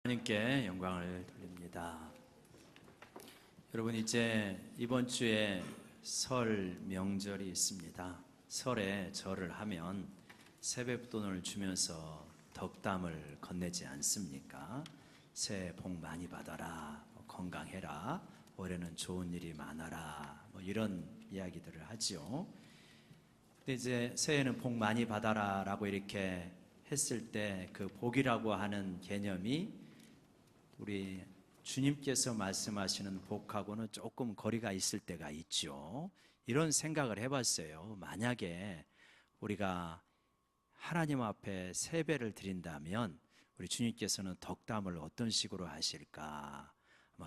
하나님께 영광을 돌립니다. 여러분, 이제 이번 주에 설 명절이 있습니다. 설에 절을 하면 세뱃돈을 주면서 덕담을 건네지 않습니까? 새해 복 많이 받아라, 건강해라, 올해는 좋은 일이 많아라, 이런 이야기들을 하지요. 근데 이제 새해는 복 많이 받아라 라고 이렇게 했을 때 그 복이라고 하는 개념이 우리 주님께서 말씀하시는 복하고는 조금 거리가 있을 때가 있죠. 이런 생각을 해봤어요. 만약에 우리가 하나님 앞에 세배를 드린다면 우리 주님께서는 덕담을 어떤 식으로 하실까?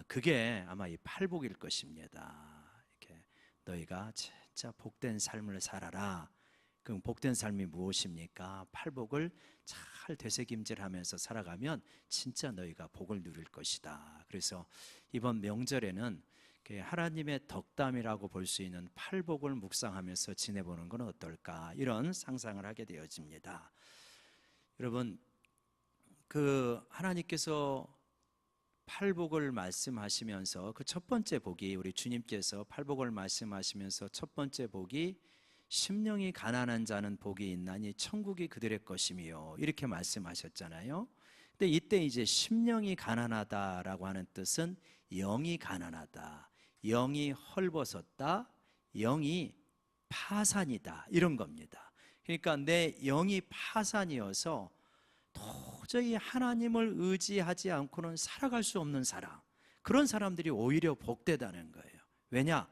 그게 아마 이 팔복일 것입니다. 이렇게 너희가 진짜 복된 삶을 살아라. 그 복된 삶이 무엇입니까? 팔복을 잘 되새김질하면서 살아가면 진짜 너희가 복을 누릴 것이다. 그래서 이번 명절에는 하나님의 덕담이라고 볼 수 있는 팔복을 묵상하면서 지내보는 건 어떨까? 이런 상상을 하게 되어집니다. 여러분, 하나님께서 팔복을 말씀하시면서 그 첫 번째 복이, 우리 주님께서 팔복을 말씀하시면서 첫 번째 복이 심령이 가난한 자는 복이 있나니 천국이 그들의 것이며, 이렇게 말씀하셨잖아요. 근데 이때 이제 심령이 가난하다라고 하는 뜻은 영이 가난하다, 영이 헐벗었다, 영이 파산이다, 이런 겁니다. 그러니까 내 영이 파산이어서 도저히 하나님을 의지하지 않고는 살아갈 수 없는 사람, 그런 사람들이 오히려 복되다는 거예요. 왜냐?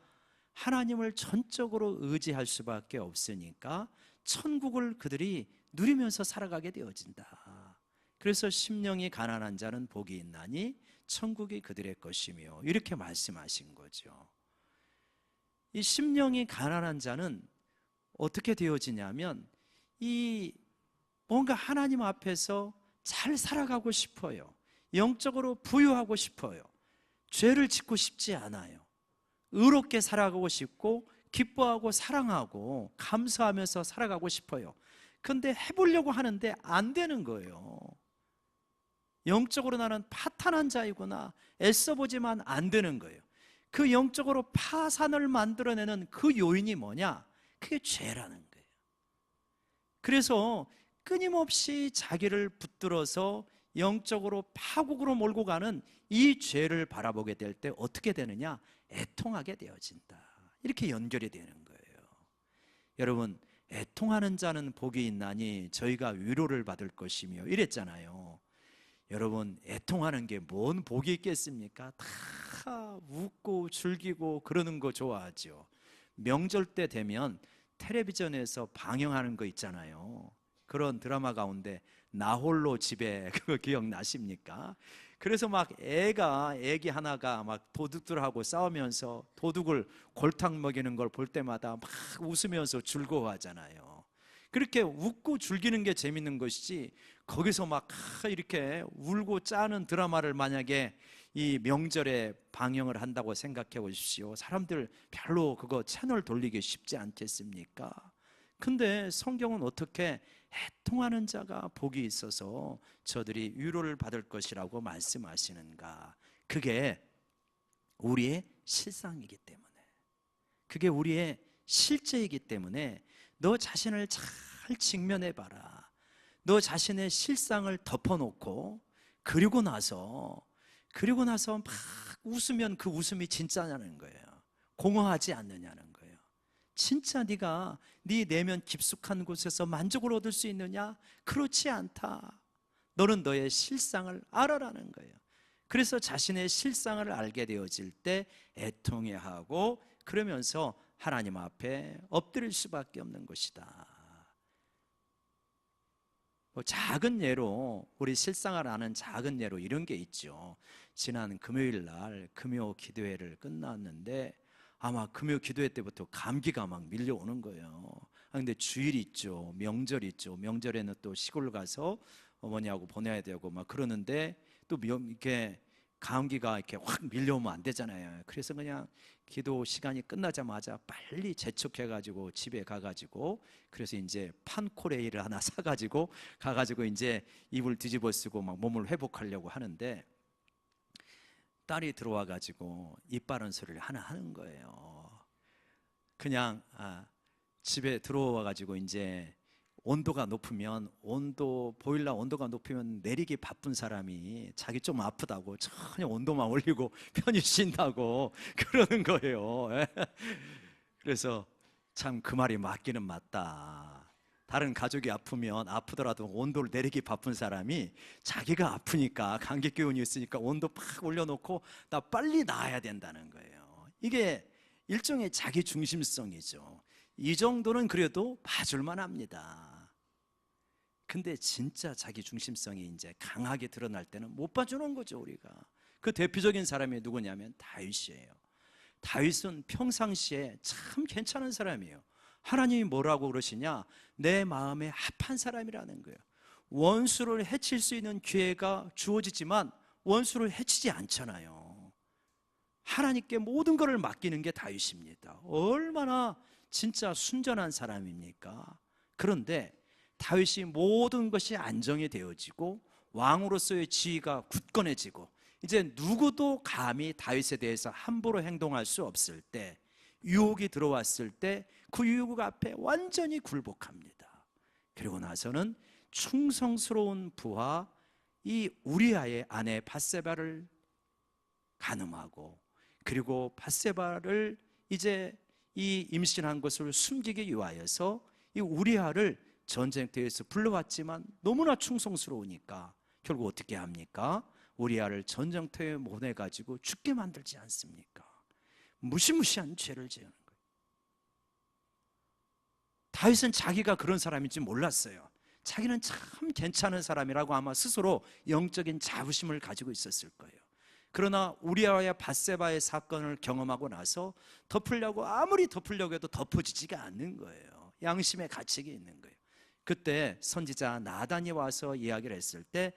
하나님을 전적으로 의지할 수밖에 없으니까 천국을 그들이 누리면서 살아가게 되어진다. 그래서 심령이 가난한 자는 복이 있나니 천국이 그들의 것이며, 이렇게 말씀하신 거죠. 이 심령이 가난한 자는 어떻게 되어지냐면, 이 뭔가 하나님 앞에서 잘 살아가고 싶어요. 영적으로 부유하고 싶어요. 죄를 짓고 싶지 않아요. 의롭게 살아가고 싶고 기뻐하고 사랑하고 감사하면서 살아가고 싶어요. 그런데 해보려고 하는데 안 되는 거예요. 영적으로 나는 파탄한 자이구나, 애써보지만 안 되는 거예요. 그 영적으로 파산을 만들어내는 그 요인이 뭐냐? 그게 죄라는 거예요. 그래서 끊임없이 자기를 붙들어서 영적으로 파국으로 몰고 가는 이 죄를 바라보게 될 때 어떻게 되느냐? 애통하게 되어진다. 이렇게 연결이 되는 거예요. 여러분, 애통하는 자는 복이 있나니 저희가 위로를 받을 것이며, 이랬잖아요. 여러분, 애통하는 게 뭔 복이 있겠습니까? 다 웃고 즐기고 그러는 거 좋아하죠. 명절 때 되면 텔레비전에서 방영하는 거 있잖아요. 그런 드라마 가운데 나홀로 집에, 그거 기억나십니까? 그래서 막 애기 하나가 막 도둑들하고 싸우면서 도둑을 골탕 먹이는 걸 볼 때마다 막 웃으면서 즐거워하잖아요. 그렇게 웃고 즐기는 게 재밌는 것이지, 거기서 막 이렇게 울고 짜는 드라마를 만약에 이 명절에 방영을 한다고 생각해 보십시오. 사람들 별로 그거 채널 돌리기 쉽지 않겠습니까? 근데 성경은 어떻게 애통하는 자가 복이 있어서 저들이 위로를 받을 것이라고 말씀하시는가? 그게 우리의 실상이기 때문에, 그게 우리의 실제이기 때문에 너 자신을 잘 직면해 봐라. 너 자신의 실상을 덮어놓고 그리고 나서 막 웃으면 그 웃음이 진짜냐는 거예요. 공허하지 않느냐는 거예요. 진짜 네가 네 내면 깊숙한 곳에서 만족을 얻을 수 있느냐? 그렇지 않다. 너는 너의 실상을 알아라는 거예요. 그래서 자신의 실상을 알게 되어질 때 애통해하고, 그러면서 하나님 앞에 엎드릴 수밖에 없는 것이다. 작은 예로, 우리 실상을 아는 작은 예로 이런 게 있죠. 지난 금요일 날 금요 기도회를 끝났는데 아마 금요 기도회 때부터 감기가 막 밀려오는 거예요. 근데 주일 있죠, 명절 있죠. 명절에는 또 시골 가서 어머니하고 보내야 되고 막 그러는데, 또 이렇게 감기가 이렇게 확 밀려오면 안 되잖아요. 그래서 그냥 기도 시간이 끝나자마자 빨리 재촉해가지고 집에 가가지고, 그래서 이제 판코레이를 하나 사가지고 가가지고 이제 이불 뒤집어 쓰고 막 몸을 회복하려고 하는데, 딸이 들어와가지고 입 바른 소리를 하나 하는 거예요. 그냥 집에 들어와가지고 이제 온도가 높으면, 보일러 온도가 높으면 내리기 바쁜 사람이 자기 좀 아프다고 전혀 온도만 올리고 편히 쉰다고 그러는 거예요. 그래서 참 그 말이 맞기는 맞다. 다른 가족이 아프더라도 온도를 내리기 바쁜 사람이 자기가 아프니까, 감기 기운이 있으니까 온도 팍 올려놓고 나 빨리 나아야 된다는 거예요. 이게 일종의 자기 중심성이죠. 이 정도는 그래도 봐줄만 합니다. 근데 진짜 자기 중심성이 이제 강하게 드러날 때는 못 봐주는 거죠, 우리가. 그 대표적인 사람이 누구냐면 다윗이에요. 다윗은 평상시에 참 괜찮은 사람이에요. 하나님이 뭐라고 그러시냐? 내 마음에 합한 사람이라는 거예요. 원수를 해칠 수 있는 기회가 주어지지만 원수를 해치지 않잖아요. 하나님께 모든 것을 맡기는 게 다윗입니다. 얼마나 진짜 순전한 사람입니까? 그런데 다윗이 모든 것이 안정이 되어지고 왕으로서의 지위가 굳건해지고, 이제 누구도 감히 다윗에 대해서 함부로 행동할 수 없을 때, 유혹이 들어왔을 때 그 유혹 앞에 완전히 굴복합니다. 그리고 나서는 충성스러운 부하 이 우리아의 아내 밧세바를 간음하고, 그리고 밧세바를 이제 이 임신한 것을 숨기기 위하여서 이 우리아를 전쟁터에서 불러왔지만 너무나 충성스러우니까 결국 어떻게 합니까? 우리아를 전쟁터에 보내가지고 죽게 만들지 않습니까? 무시무시한 죄를 지은 거예요. 다윗은 자기가 그런 사람인지 몰랐어요. 자기는 참 괜찮은 사람이라고 아마 스스로 영적인 자부심을 가지고 있었을 거예요. 그러나 우리아와 밧세바의 사건을 경험하고 나서 아무리 덮으려고 해도 덮어지지가 않는 거예요. 양심의 가책이 있는 거예요. 그때 선지자 나단이 와서 이야기를 했을 때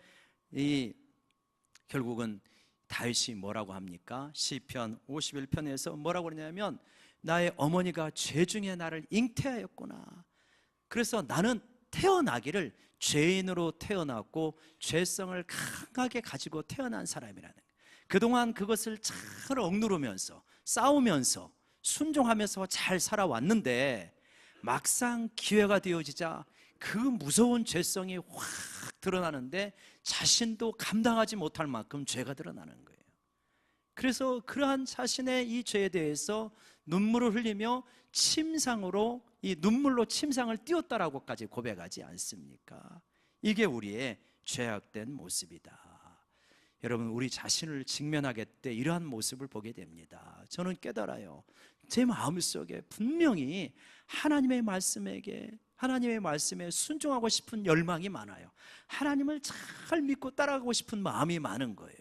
결국은 다윗이 뭐라고 합니까? 시편 51편에서 뭐라고 그러냐면, 나의 어머니가 죄 중에 나를 잉태하였구나. 그래서 나는 태어나기를 죄인으로 태어났고 죄성을 강하게 가지고 태어난 사람이라는 거예요. 그동안 그것을 잘 억누르면서 싸우면서 순종하면서 잘 살아왔는데, 막상 기회가 되어지자 그 무서운 죄성이 확 드러나는데 자신도 감당하지 못할 만큼 죄가 드러나는 거예요. 그래서 그러한 자신의 이 죄에 대해서 눈물을 흘리며 이 눈물로 침상을 띄웠다라고까지 고백하지 않습니까? 이게 우리의 죄악된 모습이다. 여러분, 우리 자신을 직면하게 때 이러한 모습을 보게 됩니다. 저는 깨달아요. 제 마음속에 분명히 하나님의 말씀에 순종하고 싶은 열망이 많아요. 하나님을 잘 믿고 따라가고 싶은 마음이 많은 거예요.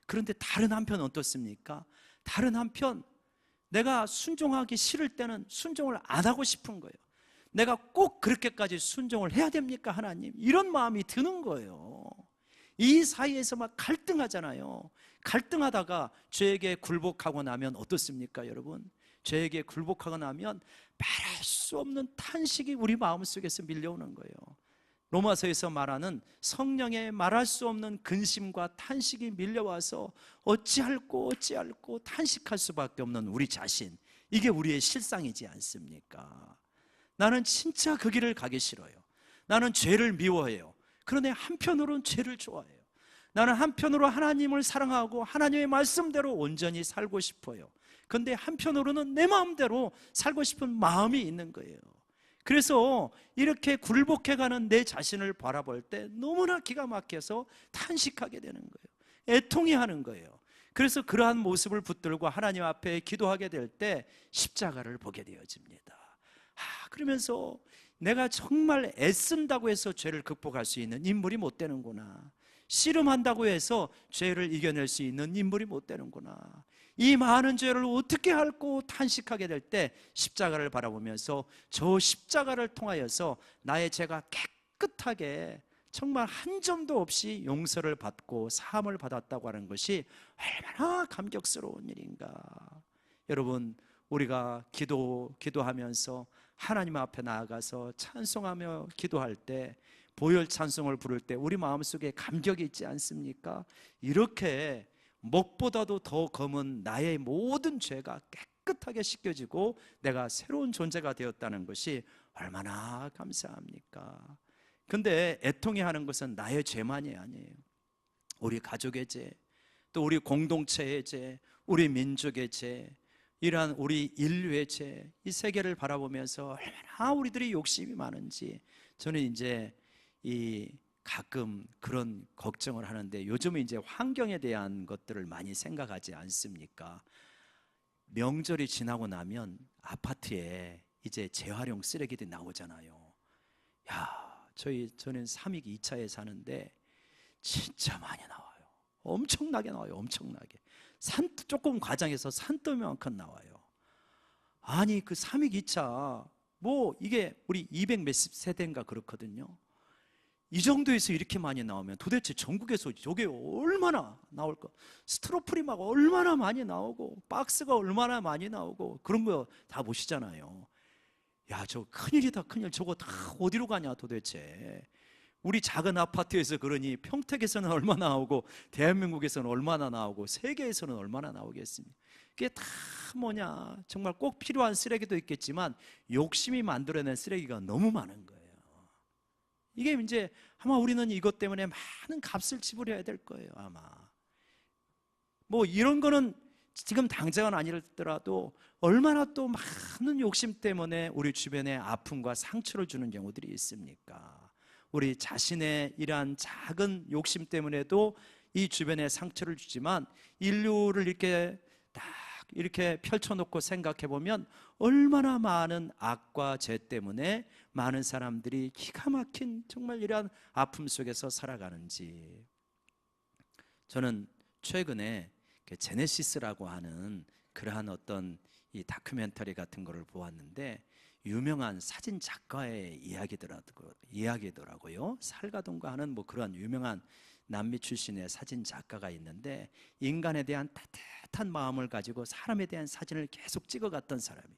그런데 다른 한편 어떻습니까? 다른 한편 내가 순종하기 싫을 때는 순종을 안 하고 싶은 거예요. 내가 꼭 그렇게까지 순종을 해야 됩니까, 하나님? 이런 마음이 드는 거예요. 이 사이에서 막 갈등하잖아요. 갈등하다가 죄에게 굴복하고 나면 어떻습니까, 여러분? 죄에게 굴복하고 나면 말할 수 없는 탄식이 우리 마음속에서 밀려오는 거예요. 로마서에서 말하는 성령의 말할 수 없는 근심과 탄식이 밀려와서 어찌할꼬 탄식할 수밖에 없는 우리 자신, 이게 우리의 실상이지 않습니까? 나는 진짜 그 길을 가기 싫어요. 나는 죄를 미워해요. 그런데 한편으로는 죄를 좋아해요. 나는 한편으로 하나님을 사랑하고 하나님의 말씀대로 온전히 살고 싶어요. 그런데 한편으로는 내 마음대로 살고 싶은 마음이 있는 거예요. 그래서 이렇게 굴복해가는 내 자신을 바라볼 때 너무나 기가 막혀서 탄식하게 되는 거예요. 애통해 하는 거예요. 그래서 그러한 모습을 붙들고 하나님 앞에 기도하게 될 때 십자가를 보게 되어집니다. 그러면서 내가 정말 애쓴다고 해서 죄를 극복할 수 있는 인물이 못 되는구나. 씨름한다고 해서 죄를 이겨낼 수 있는 인물이 못 되는구나. 이 많은 죄를 어떻게 할고 탄식하게 될 때 십자가를 바라보면서 저 십자가를 통하여서 나의 죄가 깨끗하게 정말 한 점도 없이 용서를 받고 사함을 받았다고 하는 것이 얼마나 감격스러운 일인가. 여러분, 우리가 기도하면서 하나님 앞에 나아가서 찬송하며 기도할 때, 보혈 찬송을 부를 때 우리 마음속에 감격이 있지 않습니까? 이렇게 목보다도 더 검은 나의 모든 죄가 깨끗하게 씻겨지고 내가 새로운 존재가 되었다는 것이 얼마나 감사합니까? 근데 애통해 하는 것은 나의 죄만이 아니에요. 우리 가족의 죄, 또 우리 공동체의 죄, 우리 민족의 죄, 이러한 우리 인류의 죄, 이 세계를 바라보면서 얼마나 우리들이 욕심이 많은지 저는 이제 가끔 그런 걱정을 하는데, 요즘은 이제 환경에 대한 것들을 많이 생각하지 않습니까? 명절이 지나고 나면 아파트에 이제 재활용 쓰레기들이 나오잖아요. 저는 삼익 2차에 사는데 진짜 많이 나와요. 엄청나게 나와요. 엄청나게. 조금 과장해서 산더미만큼 나와요. 아니, 그 삼익 2차 이게 우리 200 몇십 세대인가 그렇거든요. 이 정도에서 이렇게 많이 나오면 도대체 전국에서 저게 얼마나 나올까? 스트로폴이 막 얼마나 많이 나오고 박스가 얼마나 많이 나오고 그런 거 다 보시잖아요. 저 큰일이다, 큰일. 저거 다 어디로 가냐 도대체. 우리 작은 아파트에서 그러니 평택에서는 얼마나 나오고 대한민국에서는 얼마나 나오고 세계에서는 얼마나 나오겠습니까? 그게 다 정말 꼭 필요한 쓰레기도 있겠지만 욕심이 만들어낸 쓰레기가 너무 많은 거예요. 이게 이제 아마 우리는 이것 때문에 많은 값을 지불해야 될 거예요. 아마 이런 거는 지금 당장은 아니더라도 얼마나 또 많은 욕심 때문에 우리 주변에 아픔과 상처를 주는 경우들이 있습니까? 우리 자신의 이러한 작은 욕심 때문에도 이 주변에 상처를 주지만, 인류를 이렇게 펼쳐놓고 생각해 보면 얼마나 많은 악과 죄 때문에 많은 사람들이 기가 막힌 정말 이러한 아픔 속에서 살아가는지. 저는 최근에 제네시스라고 하는 그러한 어떤 이 다큐멘터리 같은 거를 보았는데, 유명한 사진 작가의 이야기더라고요. 살가동가 하는 그런 유명한 남미 출신의 사진 작가가 있는데, 인간에 대한 따뜻한 마음을 가지고 사람에 대한 사진을 계속 찍어갔던 사람이에요.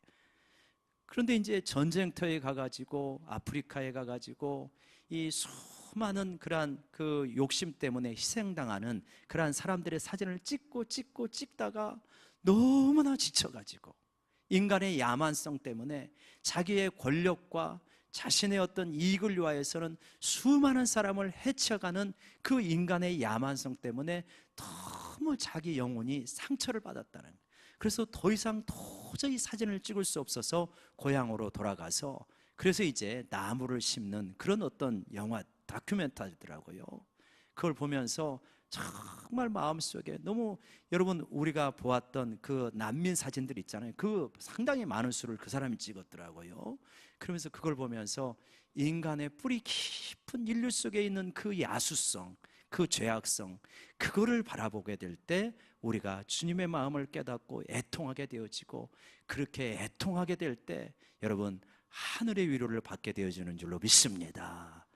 그런데 이제 전쟁터에 가가지고 아프리카에 가가지고 이 수많은 그러한 그 욕심 때문에 희생당하는 그러한 사람들의 사진을 찍다가 너무나 지쳐가지고, 인간의 야만성 때문에 자기의 권력과 자신의 어떤 이익을 위하여서는 수많은 사람을 해쳐가는 그 인간의 야만성 때문에 너무 자기 영혼이 상처를 받았다는 거예요. 그래서 더 이상 도저히 사진을 찍을 수 없어서 고향으로 돌아가서, 그래서 이제 나무를 심는 그런 어떤 영화 다큐멘터리더라고요. 그걸 보면서 정말 마음속에 너무, 여러분 우리가 보았던 그 난민 사진들 있잖아요. 그 상당히 많은 수를 그 사람이 찍었더라고요. 그러면서 그걸 보면서 인간의 뿌리 깊은 인류 속에 있는 그 야수성, 그 죄악성, 그거를 바라보게 될 때 우리가 주님의 마음을 깨닫고 애통하게 되어지고, 그렇게 애통하게 될 때 여러분 하늘의 위로를 받게 되어지는 줄로 믿습니다.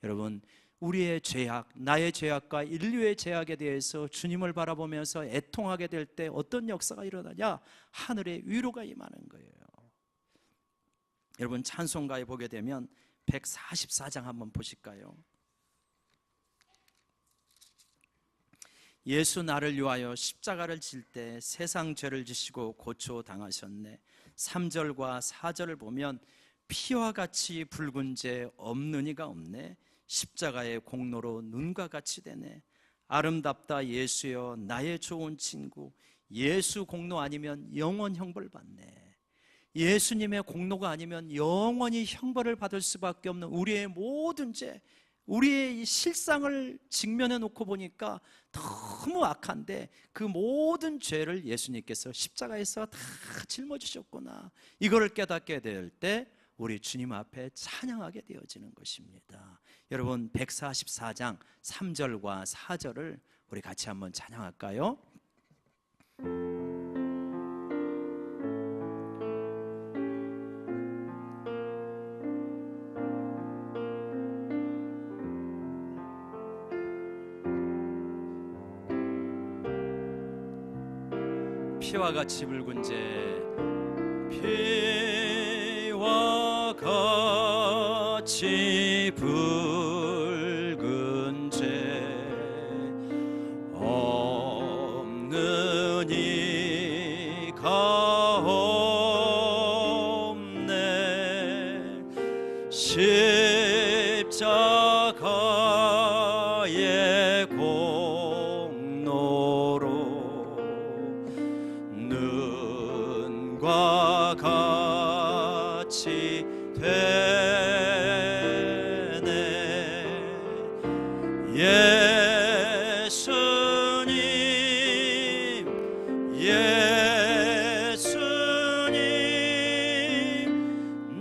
여러분, 우리의 죄악, 나의 죄악과 인류의 죄악에 대해서 주님을 바라보면서 애통하게 될 때 어떤 역사가 일어나냐? 하늘의 위로가 임하는 거예요. 여러분, 찬송가에 보게 되면 144장 한번 보실까요? 예수 나를 위하여 십자가를 질 때 세상 죄를 지시고 고초 당하셨네. 3절과 4절을 보면 피와 같이 붉은 죄 없는 이가 없네. 십자가의 공로로 눈과 같이 되네. 아름답다 예수여 나의 좋은 친구. 예수 공로 아니면 영원 형벌 받네. 예수님의 공로가 아니면 영원히 형벌을 받을 수밖에 없는 우리의 모든 죄, 우리의 이 실상을 직면해 놓고 보니까 너무 악한데, 그 모든 죄를 예수님께서 십자가에서 다 짊어지셨구나, 이거를 깨닫게 될 때 우리 주님 앞에 찬양하게 되어지는 것입니다. 여러분, 144장 3절과 4절을 우리 같이 한번 찬양할까요? 피와 같이 붉은 죄, 피와 같이 붉은 죄 없는 이가 없네. 십자가의 공로로 눈과 같이 되네. 예수님, 예수님,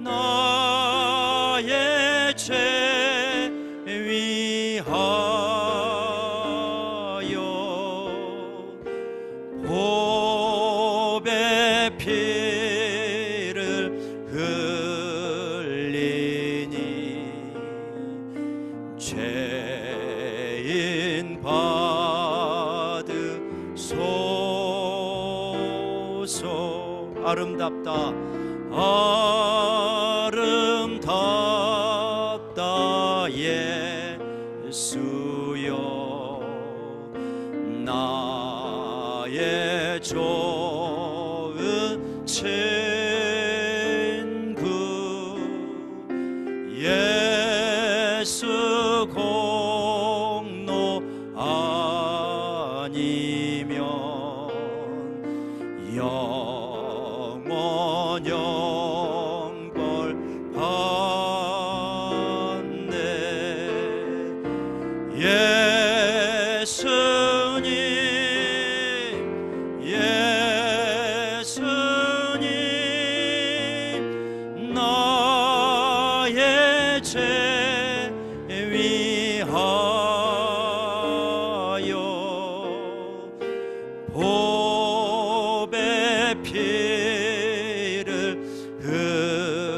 나의 죄 위하여 보배 피를 흘리니 죄인 받으소서. 아름답다, 아름답다 예수여. 나의 좋은 친구 예수 공로 아니면 영원 영벌 받네. 예수님, 예수님, 나의 죄 위하여 보배 피를 흘리니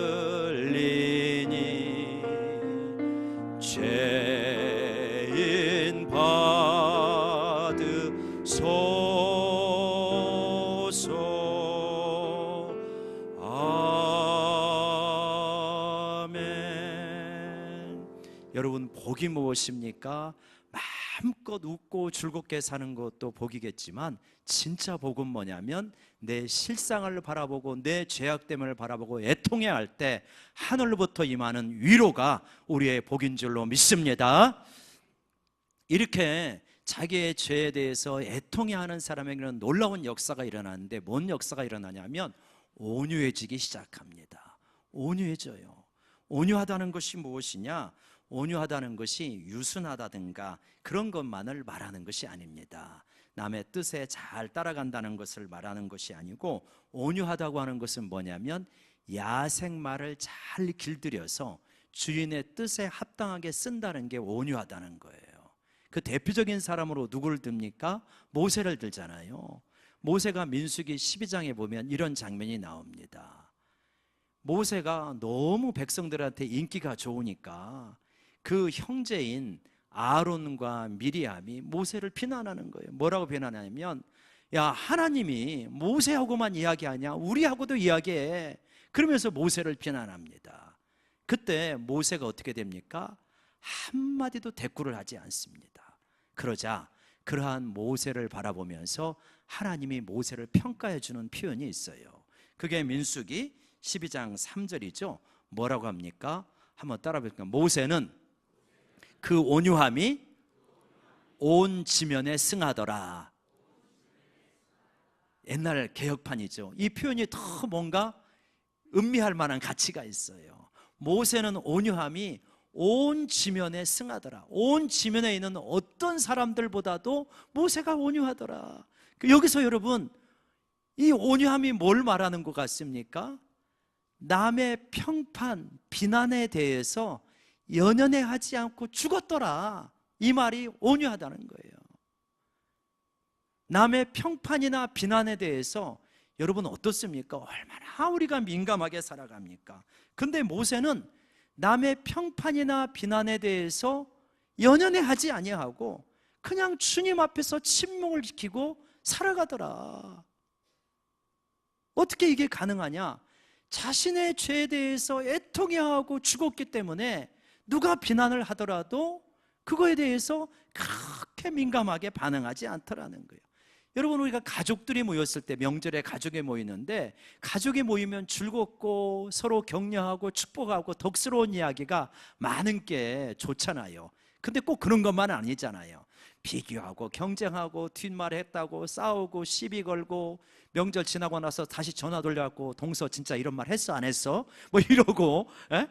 죄인 받으소서. 아멘. 여러분, 복이 무엇입니까? 마음껏 웃고 즐겁게 사는 것도 복이겠지만 진짜 복은 뭐냐면 내 실상을 바라보고 내 죄악됨을 바라보고 애통해 할 때 하늘로부터 임하는 위로가 우리의 복인 줄로 믿습니다. 이렇게 자기의 죄에 대해서 애통해하는 사람에게는 놀라운 역사가 일어나는데, 뭔 역사가 일어나냐면 온유해지기 시작합니다. 온유해져요. 온유하다는 것이 무엇이냐? 온유하다는 것이 유순하다든가 그런 것만을 말하는 것이 아닙니다. 남의 뜻에 잘 따라간다는 것을 말하는 것이 아니고, 온유하다고 하는 것은 뭐냐면 야생말을 잘 길들여서 주인의 뜻에 합당하게 쓴다는 게 온유하다는 거예요. 그 대표적인 사람으로 누구를 듭니까? 모세를 들잖아요. 모세가 민수기 12장에 보면 이런 장면이 나옵니다. 모세가 너무 백성들한테 인기가 좋으니까 그 형제인 아론과 미리암이 모세를 비난하는 거예요. 뭐라고 비난하냐면, 야, 하나님이 모세하고만 이야기하냐? 우리하고도 이야기해. 그러면서 모세를 비난합니다. 그때 모세가 어떻게 됩니까? 한마디도 대꾸를 하지 않습니다. 그러자 그러한 모세를 바라보면서 하나님이 모세를 평가해 주는 표현이 있어요. 그게 민수기 12장 3절이죠. 뭐라고 합니까? 한번 따라 볼까요? 모세는 그 온유함이 온 지면에 승하더라. 옛날 개혁판이죠. 이 표현이 더 뭔가 음미할 만한 가치가 있어요. 모세는 온유함이 온 지면에 승하더라. 온 지면에 있는 어떤 사람들보다도 모세가 온유하더라. 여기서 여러분, 이 온유함이 뭘 말하는 것 같습니까? 남의 평판, 비난에 대해서 연연해하지 않고 죽었더라. 이 말이 온유하다는 거예요. 남의 평판이나 비난에 대해서 여러분 어떻습니까? 얼마나 우리가 민감하게 살아갑니까? 근데 모세는 남의 평판이나 비난에 대해서 연연해하지 아니하고 그냥 주님 앞에서 침묵을 지키고 살아가더라. 어떻게 이게 가능하냐? 자신의 죄에 대해서 애통해하고 죽었기 때문에 누가 비난을 하더라도 그거에 대해서 그렇게 민감하게 반응하지 않더라는 거예요. 여러분, 우리가 가족들이 모였을 때, 명절에 가족이 모이는데, 가족이 모이면 즐겁고 서로 격려하고 축복하고 덕스러운 이야기가 많은 게 좋잖아요. 근데 꼭 그런 것만 아니잖아요. 비교하고 경쟁하고 뒷말했다고 싸우고 시비 걸고, 명절 지나고 나서 다시 전화 돌려갖고 동서 진짜 이런 말 했어 안 했어? 뭐 이러고. 에?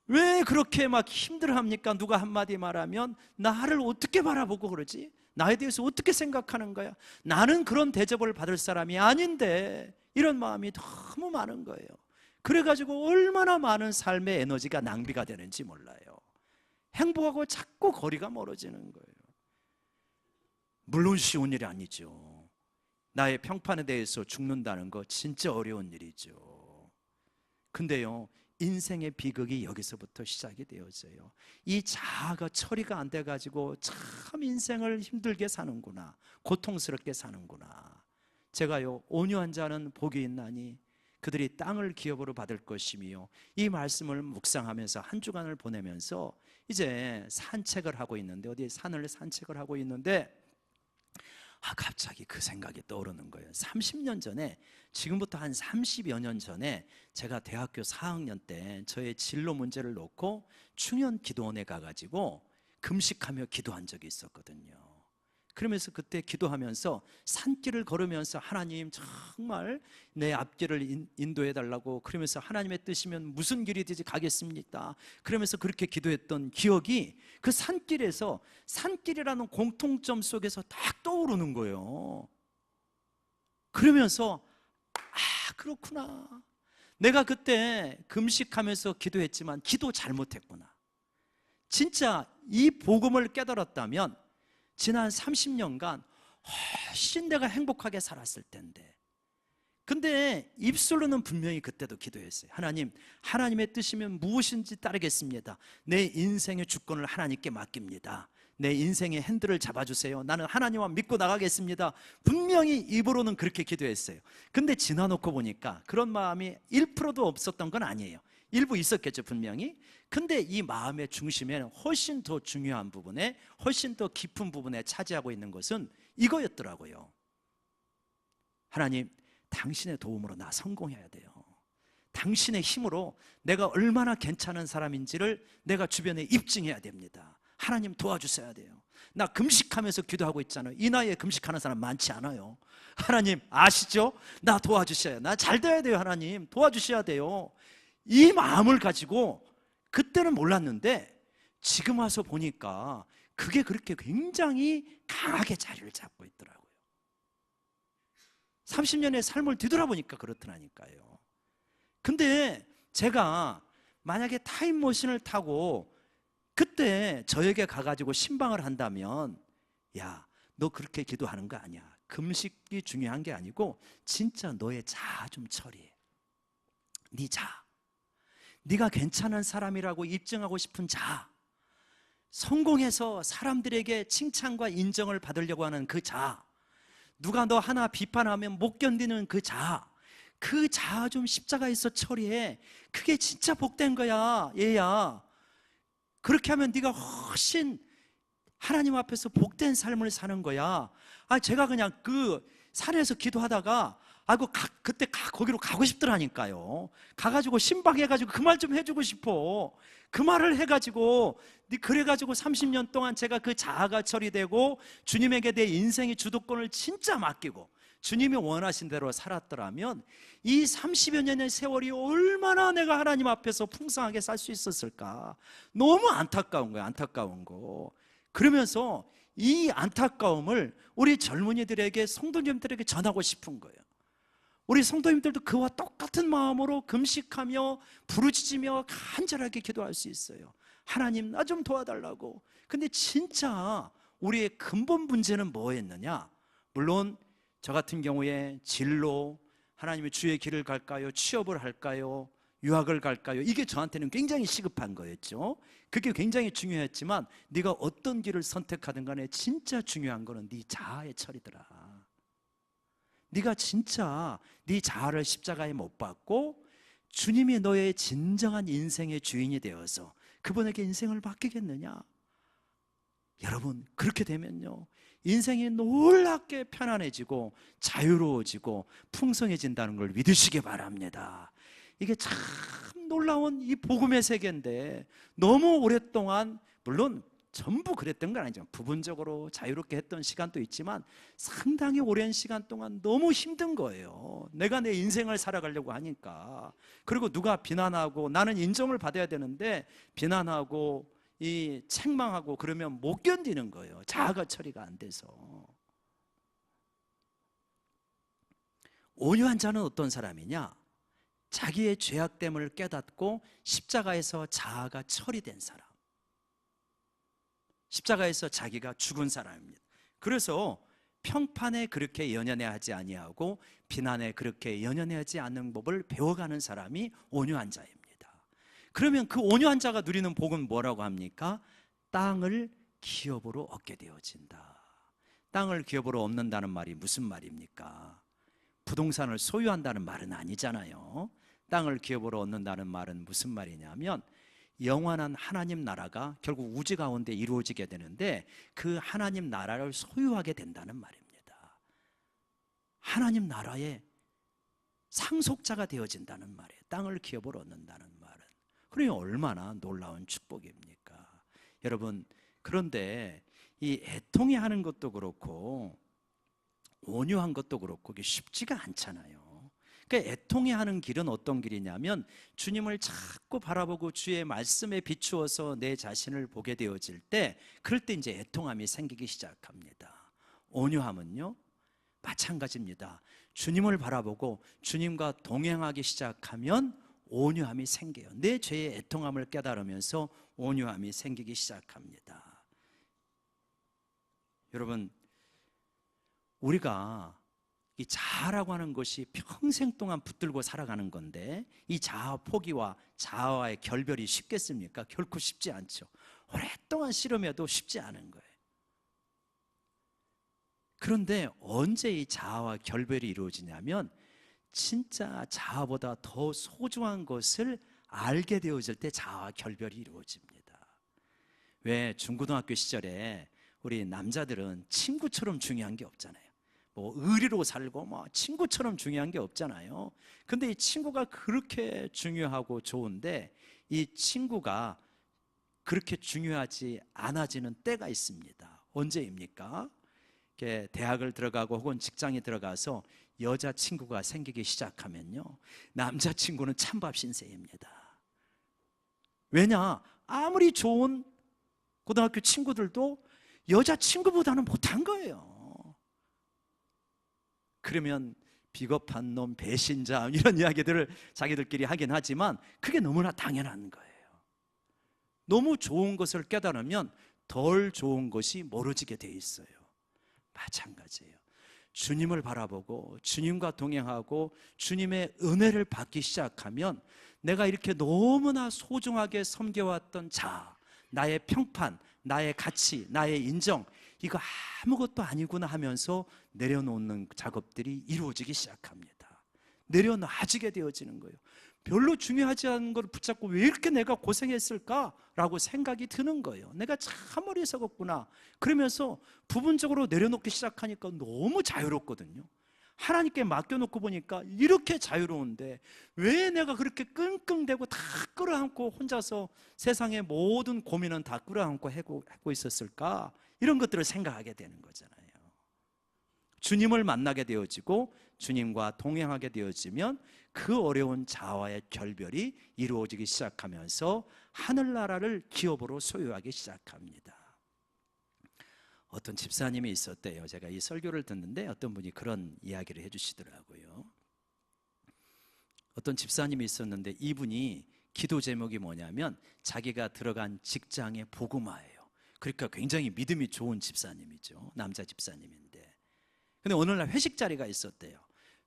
왜 그렇게 막 힘들어합니까? 누가 한마디 말하면 나를 어떻게 바라보고 그러지? 나에 대해서 어떻게 생각하는 거야? 나는 그런 대접을 받을 사람이 아닌데, 이런 마음이 너무 많은 거예요. 그래가지고 얼마나 많은 삶의 에너지가 낭비가 되는지 몰라요. 행복하고 자꾸 거리가 멀어지는 거예요. 물론 쉬운 일이 아니죠. 나의 평판에 대해서 죽는다는 거 진짜 어려운 일이죠. 근데요, 인생의 비극이 여기서부터 시작이 되어져요. 이 자아가 처리가 안 돼가지고 참 인생을 힘들게 사는구나, 고통스럽게 사는구나. 제가요, 온유한 자는 복이 있나니 그들이 땅을 기업으로 받을 것이며, 이 말씀을 묵상하면서 한 주간을 보내면서 이제 산책을 하고 있는데, 어디 산을 산책을 하고 있는데 갑자기 그 생각이 떠오르는 거예요. 30년 전에, 지금부터 한 30여 년 전에 제가 대학교 4학년 때 저의 진로 문제를 놓고 충현 기도원에 가가지고 금식하며 기도한 적이 있었거든요. 그러면서 그때 기도하면서 산길을 걸으면서 하나님 정말 내 앞길을 인도해 달라고, 그러면서 하나님의 뜻이면 무슨 길이든지 가겠습니다, 그러면서 그렇게 기도했던 기억이 그 산길에서, 산길이라는 공통점 속에서 딱 떠오르는 거예요. 그러면서 그렇구나, 내가 그때 금식하면서 기도했지만 기도 잘못했구나. 진짜 이 복음을 깨달았다면 지난 30년간 훨씬 내가 행복하게 살았을 텐데. 근데 입술로는 분명히 그때도 기도했어요. 하나님, 하나님의 뜻이면 무엇인지 따르겠습니다. 내 인생의 주권을 하나님께 맡깁니다. 내 인생의 핸들을 잡아주세요. 나는 하나님만 믿고 나가겠습니다. 분명히 입으로는 그렇게 기도했어요. 근데 지나놓고 보니까 그런 마음이 1%도 없었던 건 아니에요. 일부 있었겠죠, 분명히. 근데 이 마음의 중심에는 훨씬 더 중요한 부분에, 훨씬 더 깊은 부분에 차지하고 있는 것은 이거였더라고요. 하나님, 당신의 도움으로 나 성공해야 돼요. 당신의 힘으로 내가 얼마나 괜찮은 사람인지를 내가 주변에 입증해야 됩니다. 하나님 도와주셔야 돼요. 나 금식하면서 기도하고 있잖아요. 이 나이에 금식하는 사람 많지 않아요. 하나님 아시죠? 나 도와주셔야 돼요. 나 잘 돼야 돼요. 하나님 도와주셔야 돼요. 이 마음을 가지고 그때는 몰랐는데 지금 와서 보니까 그게 그렇게 굉장히 강하게 자리를 잡고 있더라고요. 30년의 삶을 뒤돌아보니까 그렇더라니까요. 근데 제가 만약에 타임머신을 타고 그때 저에게 가가지고 신방을 한다면, 야, 너 그렇게 기도하는 거 아니야. 금식이 중요한 게 아니고 진짜 너의 자아 좀 처리해. 네 자아, 네가 괜찮은 사람이라고 입증하고 싶은 자아, 성공해서 사람들에게 칭찬과 인정을 받으려고 하는 그 자아, 누가 너 하나 비판하면 못 견디는 그 자아, 그 자아 좀 십자가에서 처리해. 그게 진짜 복된 거야, 얘야. 그렇게 하면 네가 훨씬 하나님 앞에서 복된 삶을 사는 거야. 제가 그냥 그 산에서 기도하다가 그때 거기로 가고 싶더라니까요. 가가지고 신방해가지고 그 말 좀 해주고 싶어. 그 말을 해가지고, 그래가지고 30년 동안 제가 그 자아가 처리되고 주님에게 내 인생의 주도권을 진짜 맡기고 주님이 원하신 대로 살았더라면 이 30여 년의 세월이 얼마나 내가 하나님 앞에서 풍성하게 살 수 있었을까. 너무 안타까운 거예요. 안타까운 거. 그러면서 이 안타까움을 우리 젊은이들에게, 성도님들에게 전하고 싶은 거예요. 우리 성도님들도 그와 똑같은 마음으로 금식하며 부르짖으며 간절하게 기도할 수 있어요. 하나님, 나 좀 도와달라고. 근데 진짜 우리의 근본 문제는 뭐였느냐? 물론 저 같은 경우에 진로, 하나님의 주의 길을 갈까요? 취업을 할까요? 유학을 갈까요? 이게 저한테는 굉장히 시급한 거였죠. 그게 굉장히 중요했지만 네가 어떤 길을 선택하든 간에 진짜 중요한 거는 네 자아의 처리더라. 네가 진짜 네 자아를 십자가에 못 박고 주님이 너의 진정한 인생의 주인이 되어서 그분에게 인생을 맡기겠느냐? 여러분, 그렇게 되면요, 인생이 놀랍게 편안해지고 자유로워지고 풍성해진다는 걸 믿으시기 바랍니다. 이게 참 놀라운 이 복음의 세계인데, 너무 오랫동안, 물론 전부 그랬던 건 아니죠. 부분적으로 자유롭게 했던 시간도 있지만 상당히 오랜 시간 동안 너무 힘든 거예요. 내가 내 인생을 살아가려고 하니까. 그리고 누가 비난하고, 나는 인정을 받아야 되는데 비난하고 이 책망하고 그러면 못 견디는 거예요. 자아가 처리가 안 돼서. 온유한 자는 어떤 사람이냐? 자기의 죄악됨을 깨닫고 십자가에서 자아가 처리된 사람, 십자가에서 자기가 죽은 사람입니다. 그래서 평판에 그렇게 연연해하지 아니하고 비난에 그렇게 연연해하지 않는 법을 배워가는 사람이 온유한 자입니다. 그러면 그 온유한 자가 누리는 복은 뭐라고 합니까? 땅을 기업으로 얻게 되어진다. 땅을 기업으로 얻는다는 말이 무슨 말입니까? 부동산을 소유한다는 말은 아니잖아요. 땅을 기업으로 얻는다는 말은 무슨 말이냐면, 영원한 하나님 나라가 결국 우주 가운데 이루어지게 되는데 그 하나님 나라를 소유하게 된다는 말입니다. 하나님 나라의 상속자가 되어진다는 말이에요. 땅을 기업으로 얻는다는 말은. 그러니 얼마나 놀라운 축복입니까? 여러분, 그런데 이 애통해 하는 것도 그렇고 온유한 것도 그렇고 이게 쉽지가 않잖아요. 그러니까 애통해 하는 길은 어떤 길이냐면, 주님을 자꾸 바라보고 주의 말씀에 비추어서 내 자신을 보게 되어질 때, 그럴 때 이제 애통함이 생기기 시작합니다. 온유함은요, 마찬가지입니다. 주님을 바라보고 주님과 동행하기 시작하면 온유함이 생겨요. 내 죄의 애통함을 깨달으면서 온유함이 생기기 시작합니다. 여러분, 우리가 이 자아라고 하는 것이 평생 동안 붙들고 살아가는 건데, 이 자아 포기와 자아와의 결별이 쉽겠습니까? 결코 쉽지 않죠. 오랫동안 씨름해도 쉽지 않은 거예요. 그런데 언제 이 자아와 결별이 이루어지냐면, 진짜 자아보다 더 소중한 것을 알게 되어질 때 자아와 결별이 이루어집니다. 왜 중고등학교 시절에 우리 남자들은 친구처럼 중요한 게 없잖아요. 뭐 의리로 살고 뭐 친구처럼 중요한 게 없잖아요. 근데 이 친구가 그렇게 중요하고 좋은데, 이 친구가 그렇게 중요하지 않아지는 때가 있습니다. 언제입니까? 대학을 들어가고 혹은 직장에 들어가서 여자친구가 생기기 시작하면요, 남자친구는 찬밥 신세입니다. 왜냐? 아무리 좋은 고등학교 친구들도 여자친구보다는 못한 거예요. 그러면 비겁한 놈, 배신자, 이런 이야기들을 자기들끼리 하긴 하지만 그게 너무나 당연한 거예요. 너무 좋은 것을 깨달으면 덜 좋은 것이 멀어지게 돼 있어요. 마찬가지예요. 주님을 바라보고 주님과 동행하고 주님의 은혜를 받기 시작하면, 내가 이렇게 너무나 소중하게 섬겨왔던 자아, 나의 평판, 나의 가치, 나의 인정, 이거 아무것도 아니구나 하면서 내려놓는 작업들이 이루어지기 시작합니다. 내려놔지게 되어지는 거예요. 별로 중요하지 않은 걸 붙잡고 왜 이렇게 내가 고생했을까라고 생각이 드는 거예요. 내가 참 어리석었구나. 그러면서 부분적으로 내려놓기 시작하니까 너무 자유롭거든요. 하나님께 맡겨놓고 보니까 이렇게 자유로운데 왜 내가 그렇게 끙끙대고 다 끌어안고 혼자서 세상의 모든 고민은 다 끌어안고 하고 있었을까? 이런 것들을 생각하게 되는 거잖아요. 주님을 만나게 되어지고 주님과 동행하게 되어지면 그 어려운 자아와의 결별이 이루어지기 시작하면서 하늘나라를 기업으로 소유하기 시작합니다. 어떤 집사님이 있었대요. 제가 이 설교를 듣는데 어떤 분이 그런 이야기를 해주시더라고요. 어떤 집사님이 있었는데 이분이 기도 제목이 뭐냐면 자기가 들어간 직장의 복음화예요. 그러니까 굉장히 믿음이 좋은 집사님이죠. 남자 집사님인데. 근데 어느 날 회식 자리가 있었대요.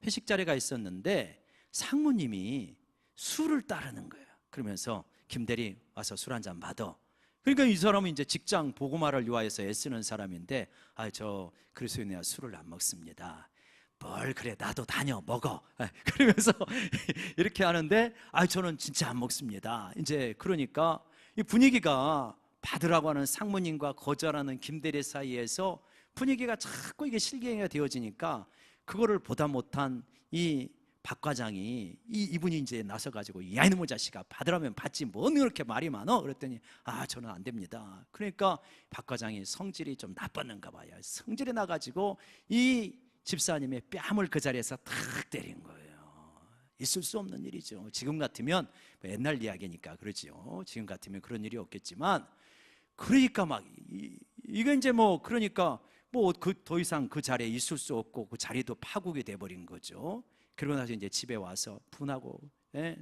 회식 자리가 있었는데 상무님이 술을 따르는 거예요. 그러면서 김대리 와서 술 한잔 받아. 그러니까 이 사람은 이제 직장 복음화를 위하여서 애쓰는 사람인데, 저 그리스도인이야 술을 안 먹습니다. 뭘 그래 나도 다녀 먹어 그러면서 이렇게 하는데 저는 진짜 안 먹습니다. 이제 그러니까 이 분위기가 받으라고 하는 상무님과 거절하는 김대리 사이에서 분위기가 자꾸 이게 실갱이가 되어지니까 그거를 보다 못한 이 박 과장이 이분이 이제 나서 가지고 야 이놈의 자식아 받으라면 받지 뭔 그렇게 말이 많어 그랬더니 저는 안 됩니다. 그러니까 박 과장이 성질이 좀 나빴는가 봐요. 성질이 나가지고 이 집사님의 뺨을 그 자리에서 탁 때린 거예요. 있을 수 없는 일이죠. 지금 같으면 옛날 이야기니까 그러지요. 지금 같으면 그런 일이 없겠지만 그러니까 막 이게 이제 뭐 그러니까 뭐 더 이상 그 자리에 있을 수 없고 그 자리도 파국이 돼버린 거죠. 그러고 나서 이제 집에 와서 분하고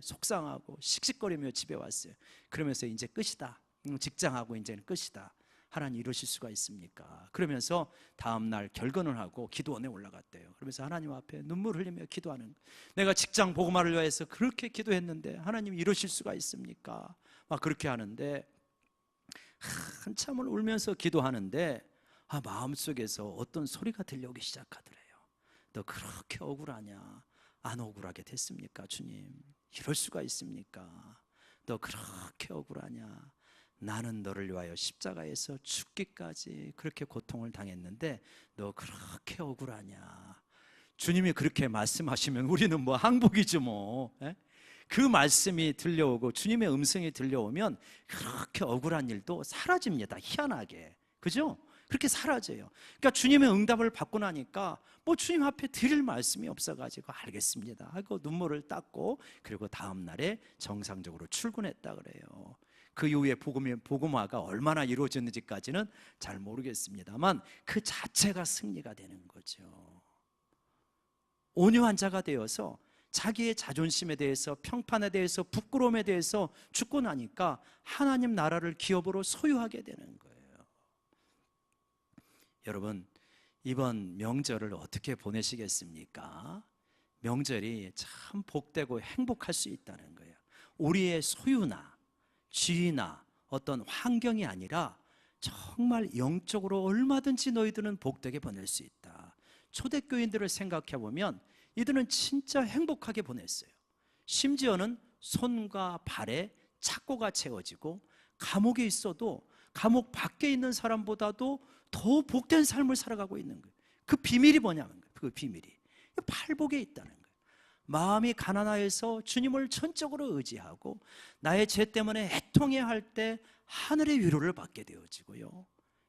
속상하고 씩씩거리며 집에 왔어요. 그러면서 이제 끝이다. 직장하고 이제는 끝이다. 하나님 이러실 수가 있습니까? 그러면서 다음날 결건을 하고 기도원에 올라갔대요. 그러면서 하나님 앞에 눈물 흘리며 기도하는, 내가 직장 복음화를 위해서 그렇게 기도했는데 하나님 이러실 수가 있습니까? 막 그렇게 하는데 한참을 울면서 기도하는데 마음속에서 어떤 소리가 들려오기 시작하더래요. 너 그렇게 억울하냐? 안 억울하게 됐습니까? 주님 이럴 수가 있습니까? 너 그렇게 억울하냐? 나는 너를 위하여 십자가에서 죽기까지 그렇게 고통을 당했는데 너 그렇게 억울하냐? 주님이 그렇게 말씀하시면 우리는 뭐 항복이죠 뭐. 그 말씀이 들려오고 주님의 음성이 들려오면 그렇게 억울한 일도 사라집니다. 희한하게. 그죠? 그렇게 사라져요. 그러니까 주님의 응답을 받고 나니까 뭐 주님 앞에 드릴 말씀이 없어가지고 알겠습니다 하고 눈물을 닦고 그리고 다음 날에 정상적으로 출근했다 그래요. 그 이후에 복음화가 얼마나 이루어졌는지까지는 잘 모르겠습니다만 그 자체가 승리가 되는 거죠. 온유한 자가 되어서 자기의 자존심에 대해서, 평판에 대해서, 부끄러움에 대해서 죽고 나니까 하나님 나라를 기업으로 소유하게 되는 거예요. 여러분, 이번 명절을 어떻게 보내시겠습니까? 명절이 참 복되고 행복할 수 있다는 거예요. 우리의 소유나 지위나 어떤 환경이 아니라 정말 영적으로 얼마든지 너희들은 복되게 보낼 수 있다. 초대교인들을 생각해 보면 이들은 진짜 행복하게 보냈어요. 심지어는 손과 발에 착고가 채워지고 감옥에 있어도 감옥 밖에 있는 사람보다도 더 복된 삶을 살아가고 있는 거예요. 그 비밀이 뭐냐면 그 비밀이 팔복에 있다는 거예요. 마음이 가난하여서 주님을 전적으로 의지하고 나의 죄 때문에 애통해야 할 때 하늘의 위로를 받게 되어지고요.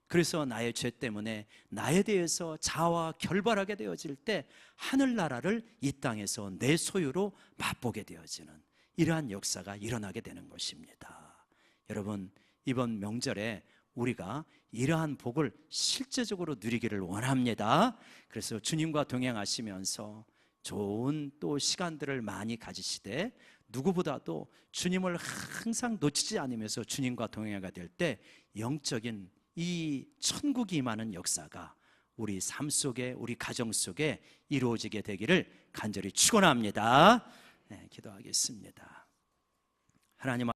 그래서 나의 죄 때문에 나에 대해서 자아와 결발하게 되어질 때 하늘나라를 이 땅에서 내 소유로 맛보게 되어지는 이러한 역사가 일어나게 되는 것입니다. 여러분, 이번 명절에 우리가 이러한 복을 실제적으로 누리기를 원합니다. 그래서 주님과 동행하시면서 좋은 또 시간들을 많이 가지시되 누구보다도 주님을 항상 놓치지 않으면서 주님과 동행하게 될 때 영적인 이 천국이 임하는 역사가 우리 삶 속에, 우리 가정 속에 이루어지게 되기를 간절히 축원합니다. 기도하겠습니다. 하나님